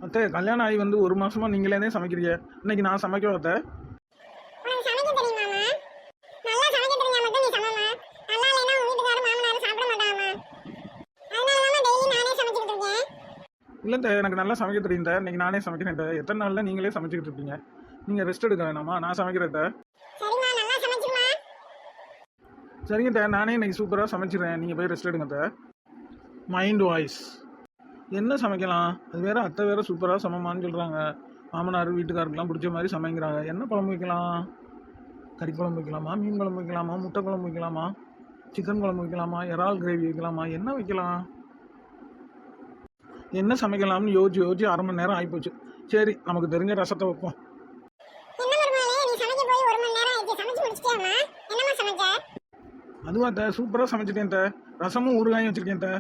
அத்தை கல்யாணம் ஆகி வந்து ஒரு மாசமா நீங்களே தான் சமைக்கிறீங்க. இன்னைக்கு நான் சமைக்கவா அத்தை? உனக்கு சமைக்க தெரியுமாமா? நல்லா சமைக்க தெரிஞ்சா மட்டும் நீ சமைமா. நல்லா இல்லைன்னா உங்க வீட்டுக்காரர் மாமனார் சாப்பிட மாட்டாங்கம்மா. அதனால தான் டெய்லி நானே சமைச்சிட்டு இருக்கேன். இல்லை அத்தை, எனக்கு நல்லா சமைக்க தெரியும் அத்தை. இன்னைக்கு நானே சமைக்கிறேன் அத்தை. எத்தனை நாள்ல நீங்களே சமைச்சிக்கிட்டு இருப்பீங்க? நீங்கள் ரெஸ்ட் எடுக்க வேணாமா? நான் சமைக்கிறேன் அத்தை. சரிம்மா, நல்லா சமைச்சிருமா. சரிங்க அத்தை, நானே இன்னைக்கு சூப்பராக சமைச்சிடுறேன். நீங்கள் போய் ரெஸ்ட் எடுங்க அத்தை. மைண்ட் வாய்ஸ் என்ன சமைக்கலாம்? அது வேற அத்தை வேற சூப்பராக சமைமான்னு சொல்கிறாங்க. மாமனார் வீட்டுக்காருக்கெல்லாம் பிடிச்ச மாதிரி சமைக்கிறாங்க. என்ன குழம்பு வைக்கலாம்? கறி குழம்பு வைக்கலாமா? மீன் குழம்பு வைக்கலாமா? முட்டை குழம்பு வைக்கலாமா? சிக்கன் குழம்பு வைக்கலாமா? இறால் கிரேவி வைக்கலாமா? என்ன வைக்கலாம்? என்ன சமைக்கலாம்னு யோசிச்சு அரை மணி நேரம் ஆகிப்போச்சு. சரி, நமக்கு தெரிஞ்ச ரசத்தை வைப்போம். என்ன மருமகளே, நீ சமைக்க போய் 1 மணி நேரம் ஆயிடுச்சு. சமைச்சு முடிச்சிட்டியாம்மா? என்னம்மா சமைச்ச? அதுவா அத்தை, சூப்பராக சமைச்சிட்டேன் அத்தை. ரசமும் ஊறுகாயும் வச்சிருக்கேன் அத்தை.